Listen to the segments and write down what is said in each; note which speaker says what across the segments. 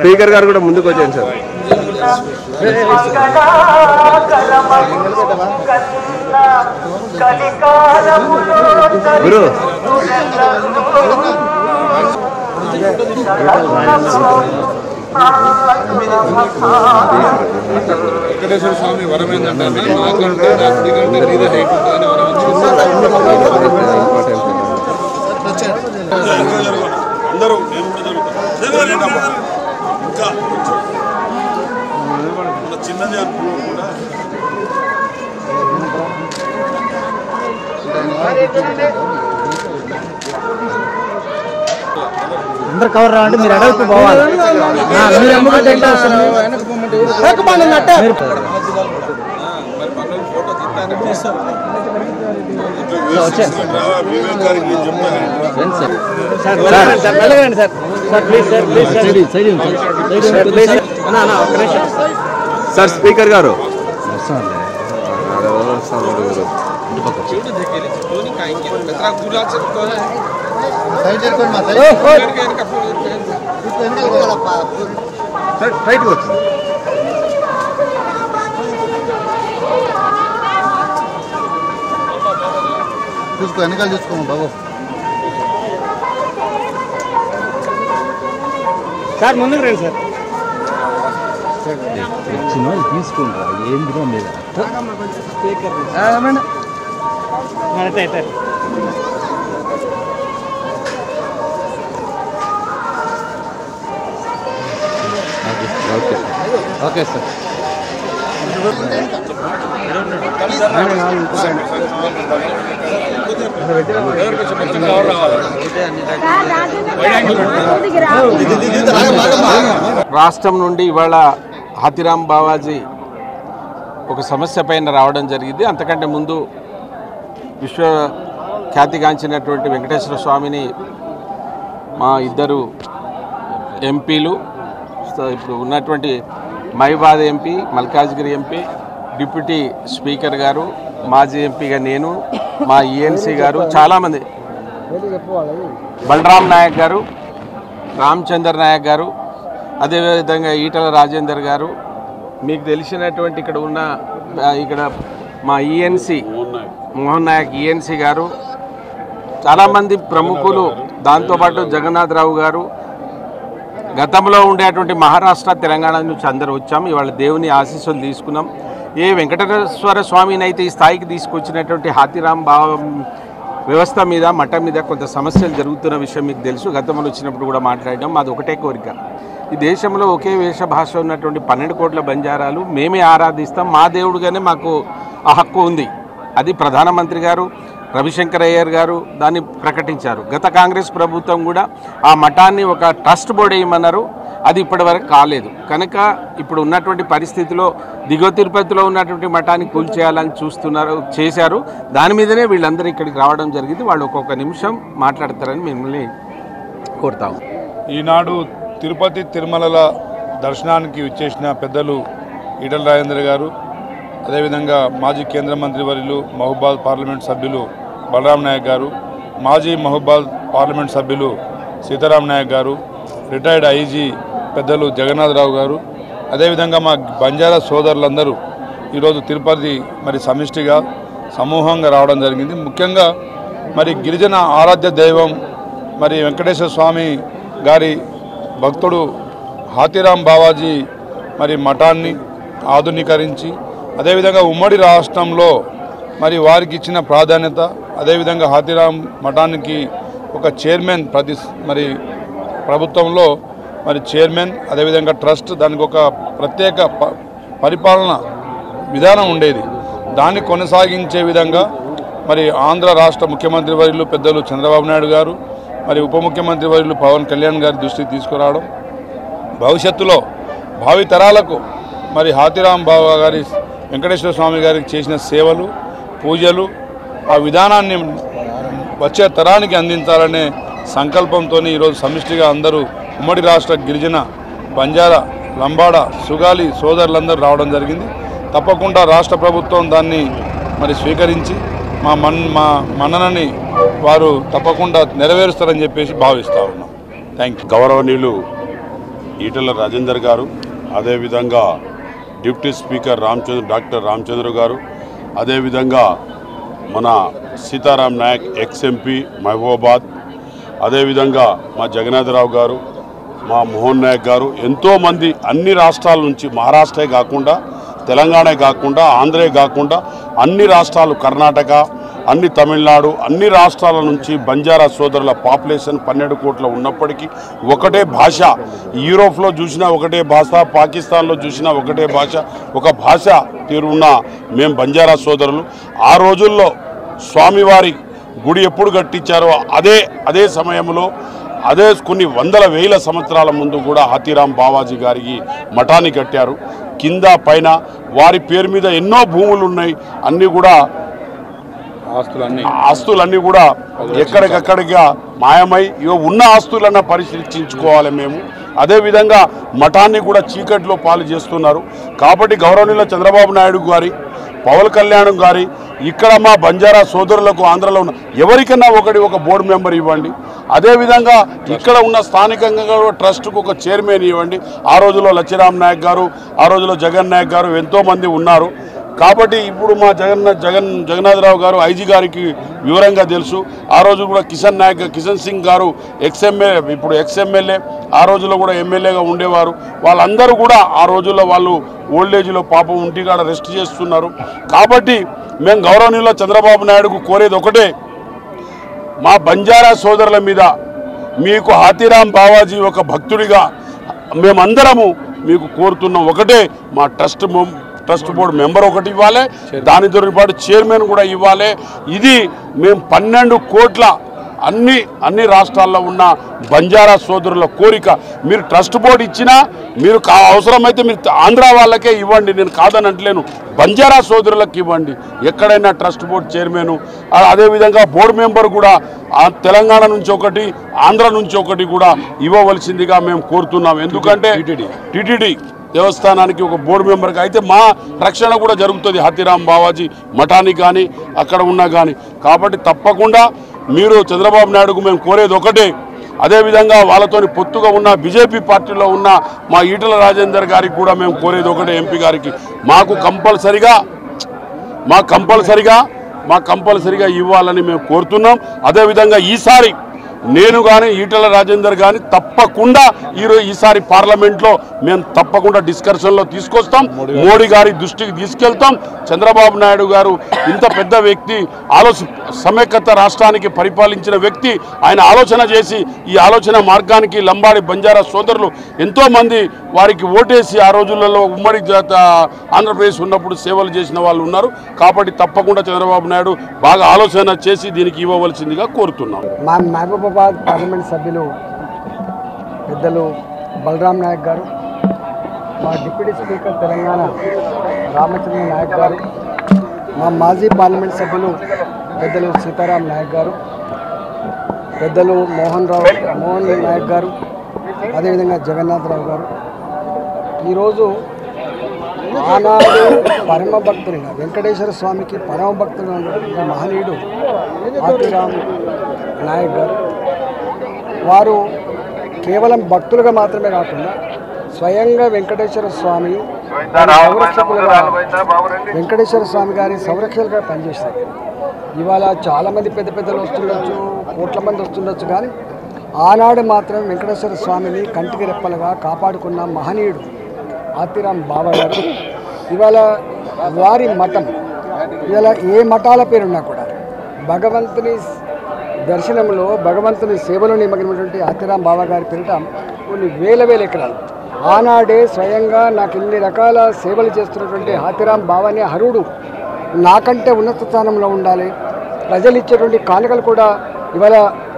Speaker 1: Speaker గారు కూడా ముందుకు వచ్చాను సార్. గురు
Speaker 2: వెంకటేశ్వర స్వామి వరం ఏంటంటే అందరూ ఇంకా చిన్నది కూడా
Speaker 3: అందరు కవర్ రావండి. మీరు అడగకు పోవాలి.
Speaker 1: సార్ స్పీకర్ గారు
Speaker 4: చూసుకో వెనకాల చూసుకోమా బాబు.
Speaker 3: సార్ ముందుకు రండి సార్.
Speaker 4: తీసుకోండి ఏంద్రా మీద ఓకే సార్.
Speaker 5: రాష్ట్రం నుండి ఇవాళ హాతీరాం బావాజీ ఒక సమస్య పైన రావడం జరిగింది. అంతకంటే ముందు విశ్వఖ్యాతిగాంచినటువంటి వెంకటేశ్వర స్వామిని మా ఇద్దరు ఎంపీలు, ఇప్పుడు ఉన్నటువంటి మహిబాద్ MP, Malkajgiri MP, deputy speaker గారు, మాజీ ఎంపీగా నేను, మా ఈఎన్సీ గారు, చాలామంది, బలరాం నాయక్ గారు, రామచందర్ నాయక్ గారు, అదేవిధంగా ఈటల రాజేందర్ గారు, మీకు తెలిసినటువంటి ఇక్కడ మా ఈఎన్సీ మోహన్ నాయక్ ఈఎన్సీ గారు, చాలామంది ప్రముఖులు, దాంతోపాటు జగన్నాథరావు గారు, గతంలో ఉండేటువంటి మహారాష్ట్ర తెలంగాణ నుంచి అందరూ వచ్చాం. ఇవాళ దేవుని ఆశీస్సులు తీసుకున్నాం. ఏ వెంకటేశ్వర స్వామిని అయితే ఈ స్థాయికి తీసుకొచ్చినటువంటి హాతీరాం వ్యవస్థ మీద, మఠం మీద కొంత సమస్యలు జరుగుతున్న విషయం మీకు తెలుసు. గతంలో వచ్చినప్పుడు కూడా మాట్లాడడం. మాది ఒకటే కోరిక, ఈ దేశంలో ఒకే వేష భాష ఉన్నటువంటి 12 కోట్ల బంజారాలు మేమే ఆరాధిస్తాం. మా దేవుడుగానే మాకు ఆ హక్కు ఉంది. అది ప్రధానమంత్రి గారు రవిశంకర్ అయ్యర్ గారు దాన్ని ప్రకటించారు. గత కాంగ్రెస్ ప్రభుత్వం కూడా ఆ మఠాన్ని ఒక ట్రస్ట్ బోర్డు వేయమన్నారు. అది ఇప్పటివరకు కాలేదు. కనుక ఇప్పుడు ఉన్నటువంటి పరిస్థితిలో దిగువ తిరుపతిలో ఉన్నటువంటి మఠాన్ని కూల్చేయాలని చేశారు. దాని మీదనే వీళ్ళందరూ ఇక్కడికి రావడం జరిగింది. వాళ్ళు ఒక్కొక్క నిమిషం మాట్లాడతారని మిమ్మల్ని కోరుతాము.
Speaker 2: ఈనాడు తిరుపతి తిరుమలల దర్శనానికి వచ్చేసిన పెద్దలు ఈటల రాజేందర్ గారు, అదేవిధంగా మాజీ కేంద్ర మంత్రి వర్యులు మహబూబాద్ పార్లమెంట్ సభ్యులు బలరాం నాయక్ గారు, మాజీ మహబూబాద్ పార్లమెంట్ సభ్యులు సీతారాం నాయక్ గారు, రిటైర్డ్ ఐజీ పెద్దలు జగన్నాథరావు గారు, అదేవిధంగా మా బంజారా సోదరులందరూ ఈరోజు తిరుపతి సమిష్టిగా సమూహంగా రావడం జరిగింది. ముఖ్యంగా గిరిజన ఆరాధ్య దైవం వెంకటేశ్వర స్వామి గారి భక్తుడు హాతీరాం బావాజీ మఠాన్ని ఆధునీకరించి, అదేవిధంగా ఉమ్మడి రాష్ట్రంలో వారికి ఇచ్చిన ప్రాధాన్యత, అదేవిధంగా హాతీరాం మఠానికి ఒక చైర్మన్ ప్రభుత్వంలో చైర్మన్, అదేవిధంగా ట్రస్ట్, దానికి ఒక ప్రత్యేక పరిపాలన విధానం ఉండేది. దాన్ని కొనసాగించే విధంగా ఆంధ్ర రాష్ట్ర ముఖ్యమంత్రి వర్యులు పెద్దలు చంద్రబాబు నాయుడు గారు, ఉప ముఖ్యమంత్రి వర్యులు పవన్ కళ్యాణ్ గారి దృష్టికి తీసుకురావడం, భవిష్యత్తులో భావితరాలకు హాతీరాం బావా గారి వెంకటేశ్వర స్వామి గారికి చేసిన సేవలు, పూజలు, ఆ విధానాన్ని వచ్చే తరానికి అందించాలనే సంకల్పంతో ఈరోజు సమిష్టిగా అందరూ ఉమ్మడి రాష్ట్ర గిరిజన, బంజారా, లంబాడ, సుగాలి సోదరులందరూ రావడం జరిగింది. తప్పకుండా రాష్ట్ర ప్రభుత్వం దాన్ని స్వీకరించి మా మన్ననని వారు తప్పకుండా నెరవేరుస్తారని చెప్పేసి భావిస్తూ ఉన్నాం. Thank you.
Speaker 6: గౌరవనీయులు ఈటల రాజేందర్ గారు, అదేవిధంగా డిప్యూటీ స్పీకర్ డాక్టర్ రామచంద్ర గారు, అదేవిధంగా మన సీతారాం నాయక్ ఎక్స్ఎంపీ మహబూబాబాద్, అదేవిధంగా మా జగన్నాథరావు గారు, మా మోహన్ నాయక్ గారు, ఎంతోమంది అన్ని రాష్ట్రాల నుంచి, మహారాష్ట్రే కాకుండా తెలంగాణ కాకుండా ఆంధ్రే కాకుండా అన్ని రాష్ట్రాలు, కర్ణాటక, అన్ని తమిళనాడు, అన్ని రాష్ట్రాల నుంచి బంజారా సోదరుల పాపులేషన్ 12 కోట్ల ఉన్నప్పటికీ ఒకటే భాష, యూరోప్లో చూసినా ఒకటే భాష, పాకిస్తాన్లో చూసినా ఒకటే భాష, ఒక భాష తీరున్న మేము బంజారా సోదరులు. ఆ రోజుల్లో స్వామివారి గుడి ఎప్పుడు కట్టించారో అదే సమయంలో అదే కొన్ని వందల వేల సంవత్సరాల ముందు కూడా హాతీరాం బావాజీ గారికి మఠాన్ని కట్టారు. కింద పైన వారి పేరు మీద ఎన్నో భూములు ఉన్నాయి. అన్నీ కూడా ఆస్తులన్నీ కూడా ఎక్కడికక్కడిగా మాయమై ఉన్న ఆస్తులన్నా పరిశీలించుకోవాలి మేము. అదేవిధంగా మఠాన్ని కూడా చీకట్లో పాలు చేస్తున్నారు. కాబట్టి గౌరవనీయుల చంద్రబాబు నాయుడు గారి, పవన్ కళ్యాణ్ గారి, ఇక్కడ మా బంజారా సోదరులకు ఆంధ్రలో ఉన్న ఎవరికైనా ఒక బోర్డు మెంబర్ ఇవ్వండి. అదేవిధంగా ఇక్కడ ఉన్న స్థానికంగా ట్రస్ట్కు ఒక చైర్మన్ ఇవ్వండి. ఆ రోజుల్లో లచ్చిరామ్ నాయక్ గారు, ఆ రోజుల్లో జగన్ నాయక్ గారు ఎంతోమంది ఉన్నారు. కాబట్టి ఇప్పుడు మా జగన్నాథరావు గారు ఐజీ గారికి వివరంగా తెలుసు. ఆ రోజు కూడా కిషన్ సింగ్ గారు ఇప్పుడు ఎక్స్ఎమ్మెల్యే, ఆ రోజుల్లో కూడా ఎమ్మెల్యేగా ఉండేవారు. వాళ్ళందరూ కూడా ఆ రోజుల్లో వాళ్ళు ఓల్డేజ్లో పాపం ఇంటికాడ రెస్ట్ చేస్తున్నారు. కాబట్టి మేము గౌరవనీయుల చంద్రబాబు నాయుడుకు కోరేది ఒకటే, మా బంజారా సోదరుల మీద మీకు హాతీరాం బావాజీ ఒక భక్తుడిగా మేమందరము మీకు కోరుతున్నాం. ఒకటే, మా ట్రస్ట్ బోర్డు మెంబర్ ఒకటి ఇవ్వాలి, దానితో పాటు చైర్మన్ కూడా ఇవ్వాలి. ఇది మేము 12 కోట్ల అన్ని రాష్ట్రాల్లో ఉన్న బంజారా సోదరుల కోరిక. మీరు ట్రస్ట్ బోర్డు ఇచ్చినా మీరు అవసరమైతే మీరు ఆంధ్ర వాళ్ళకే ఇవ్వండి, నేను కాదని అంటలేను, బంజారా సోదరులకు ఇవ్వండి. ఎక్కడైనా ట్రస్ట్ బోర్డు చైర్మన్, అదేవిధంగా బోర్డు మెంబర్ కూడా తెలంగాణ నుంచి ఒకటి, ఆంధ్ర నుంచి ఒకటి కూడా ఇవ్వవలసిందిగా మేము కోరుతున్నాం. ఎందుకంటే టీటీడీ దేవస్థానానికి ఒక బోర్డు మెంబర్కి అయితే మా రక్షణ కూడా జరుగుతుంది, హాతీరాం బావాజీ మఠానికి కానీ అక్కడ ఉన్నా కానీ. కాబట్టి తప్పకుండా మీరు చంద్రబాబు నాయుడుకు మేము కోరేది ఒకటే. అదేవిధంగా వాళ్ళతోని పొత్తుగా ఉన్న బీజేపీ పార్టీలో ఉన్న మా ఈటల రాజేందర్ గారికి కూడా మేము కోరేది ఒకటే, ఎంపీ గారికి మాకు కంపల్సరిగా ఇవ్వాలని మేము కోరుతున్నాం. అదేవిధంగా ఈసారి నేను కానీ ఈటల రాజేందర్ కానీ తప్పకుండా ఈసారి పార్లమెంట్లో మేము తప్పకుండా డిస్కషన్లో తీసుకొస్తాం, మోడీ గారి దృష్టికి తీసుకెళ్తాం. చంద్రబాబు నాయుడు గారు ఇంత పెద్ద వ్యక్తి, సమైక్యత రాష్ట్రానికి పరిపాలించిన వ్యక్తి, ఆయన ఆలోచన చేసి ఈ ఆలోచన మార్గానికి లంబాడి బంజారా సోదరులు ఎంతోమంది వారికి ఓటేసి ఆ రోజులలో ఉమ్మడి ఆంధ్రప్రదేశ్ ఉన్నప్పుడు సేవలు చేసిన వాళ్ళు ఉన్నారు. కాబట్టి తప్పకుండా చంద్రబాబు నాయుడు బాగా ఆలోచన చేసి దీనికి ఇవ్వవలసిందిగా కోరుతున్నాం.
Speaker 3: మహబూబాబాద్ పార్లమెంట్ సభ్యులు పెద్దలు బలరాం నాయక్ గారు, మా డిప్యూటీ స్పీకర్ తెలంగాణ రామచంద్ర నాయక్ గారు, మా మాజీ పార్లమెంట్ సభ్యులు పెద్దలు సీతారాం నాయక్ గారు, పెద్దలు మోహన్ నాయక్ గారు, అదేవిధంగా జగన్నాథరావు గారు, ఈరోజు ఆనాడు పరమ భక్తులుగా వెంకటేశ్వర స్వామికి పరమ భక్తులు మహనీయుడు హాతీరాం నాయక్ గారు, వారు కేవలం భక్తులుగా మాత్రమే కాకుండా స్వయంగా వెంకటేశ్వర స్వామి గారి సంరక్షకులుగా పనిచేస్తారు. ఇవాళ చాలామంది పెద్దలు వస్తుండొచ్చు, కోట్ల మంది వస్తుండొచ్చు, కానీ ఆనాడు మాత్రం వెంకటేశ్వర స్వామిని కంటికి రెప్పలుగా కాపాడుకున్న మహనీయుడు హాతీరాం బాబా గారు. ఇవాళ వారి మఠం, ఇవాళ ఏ మఠాల పేరున్నా కూడా భగవంతుని దర్శనంలో, భగవంతుని సేవలో నిమగ్నమైనటువంటి హాతీరాం బాబా గారి పేరిట కొన్ని వేల ఎకరాలు. ఆనాడే స్వయంగా నాకు ఇన్ని రకాల సేవలు చేస్తున్నటువంటి హాతీరాం బాబాని హరుడు నాకంటే ఉన్నత స్థానంలో ఉండాలి, ప్రజలు ఇచ్చేటువంటి కానుకలు కూడా ఇవాళ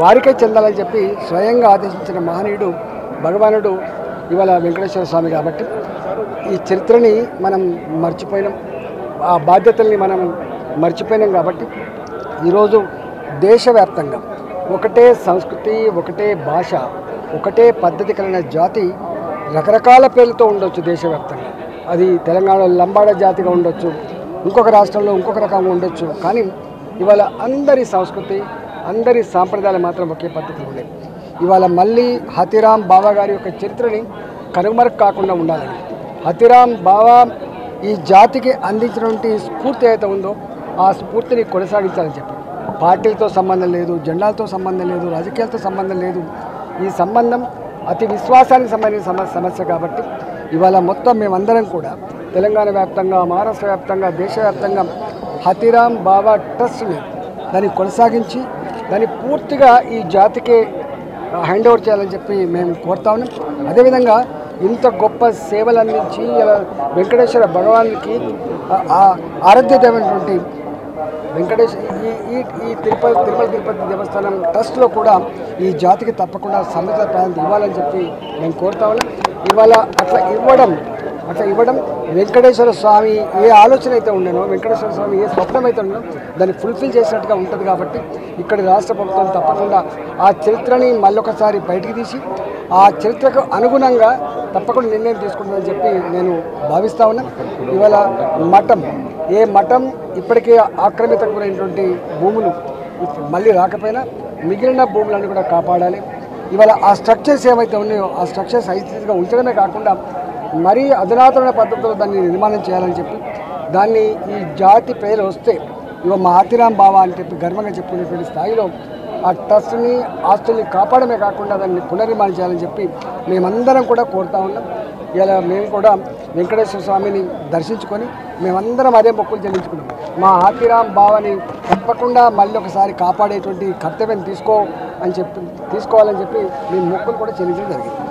Speaker 3: వారికే చెందాలని చెప్పి స్వయంగా ఆదేశించిన మహనీయుడు భగవానుడు ఇవాళ వెంకటేశ్వర స్వామి. కాబట్టి ఈ చరిత్రని మనం మర్చిపోయినాం, ఆ బాధ్యతల్ని మనం మర్చిపోయినాం. కాబట్టి ఈరోజు దేశవ్యాప్తంగా ఒకటే సంస్కృతి, ఒకటే భాష, ఒకటే పద్ధతి కలిగిన జాతి రకరకాల పేర్లతో ఉండొచ్చు దేశవ్యాప్తంగా. అది తెలంగాణలో లంబాడ జాతిగా ఉండొచ్చు, ఇంకొక రాష్ట్రంలో ఇంకొక రకంగా ఉండొచ్చు, కానీ ఇవాళ అందరి సంస్కృతి, అందరి సాంప్రదాయాలు మాత్రం ఒకే పద్ధతిలో ఉండేవి. ఇవాళ మళ్ళీ హాతీరాం బాబా గారి యొక్క చరిత్రని కనుమరుగు కాకుండా ఉండాలని, హతిరామ్ బావా ఈ జాతికి అందించినటువంటి స్ఫూర్తి అయితే ఉందో ఆ స్ఫూర్తిని కొనసాగించాలని చెప్పి, పార్టీలతో సంబంధం లేదు, జెండాలతో సంబంధం లేదు, రాజకీయాలతో సంబంధం లేదు. ఈ సంబంధం అతి విశ్వాసానికి సంబంధించిన సమస్య కాబట్టి ఇవాళ మొత్తం మేమందరం కూడా తెలంగాణ వ్యాప్తంగా, మహారాష్ట్ర వ్యాప్తంగా, దేశవ్యాప్తంగా హతిరామ్ బావా ట్రస్ట్ని దాన్ని కొనసాగించి దాన్ని పూర్తిగా ఈ జాతికి హ్యాండ్ ఓవర్ చేయాలని చెప్పి మేము కోరుతా ఉన్నాం. అదేవిధంగా ఇంత గొప్ప సేవలు అందించి వెంకటేశ్వర భగవానికి ఆరాధ్యమైనటువంటి ఈ తిరుమల తిరుపతి దేవస్థానం ట్రస్ట్లో కూడా ఈ జాతికి తప్పకుండా సమగ్ర ప్రాంతం ఇవ్వాలని చెప్పి మేము కోరుతా ఉన్నాం. ఇవాళ అట్లా ఇవ్వడం వెంకటేశ్వర స్వామి ఏ ఆలోచన అయితే ఉండేనో, వెంకటేశ్వర స్వామి ఏ స్వప్నం అయితే ఉండేనో దాన్ని ఫుల్ఫిల్ చేసినట్టుగా ఉంటుంది. కాబట్టి ఇక్కడి రాష్ట్ర ప్రభుత్వం తప్పకుండా ఆ చరిత్రని మళ్ళొకసారి బయటికి తీసి ఆ చరిత్రకు అనుగుణంగా తప్పకుండా నిర్ణయం తీసుకుంటుందని చెప్పి నేను భావిస్తా ఉన్నాను. ఇవాళ మఠం ఇప్పటికే ఆక్రమితమైనటువంటి భూములు మళ్ళీ రాకపోయినా మిగిలిన భూములన్నీ కూడా కాపాడాలి. ఇవాళ ఆ స్ట్రక్చర్స్ ఏవైతే ఉన్నాయో ఆ స్ట్రక్చర్స్ హైస్గా ఉంచడమే కాకుండా మరీ అధునాతన పద్ధతిలో దాన్ని నిర్మాణం చేయాలని చెప్పి, దాన్ని ఈ జాతి పేరు వస్తే ఇవ మా హతిరామ్ బావా అని చెప్పి గర్వంగా చెప్పుకునేటువంటి స్థాయిలో ఆ ట్రస్ట్ని, ఆస్తుల్ని కాపాడమే కాకుండా దాన్ని పునర్నిర్మాణం చేయాలని చెప్పి మేమందరం కూడా కోరుతా ఉన్నాం. ఇలా మేము కూడా వెంకటేశ్వర స్వామిని దర్శించుకొని మేమందరం అదే మొక్కులు చెల్లించుకున్నాం. మా హతిరామ్ బావని తప్పకుండా మళ్ళీ ఒకసారి కాపాడేటువంటి కర్తవ్యం తీసుకోవాలని చెప్పి మేము మొక్కులు కూడా చెల్లించడం జరిగింది.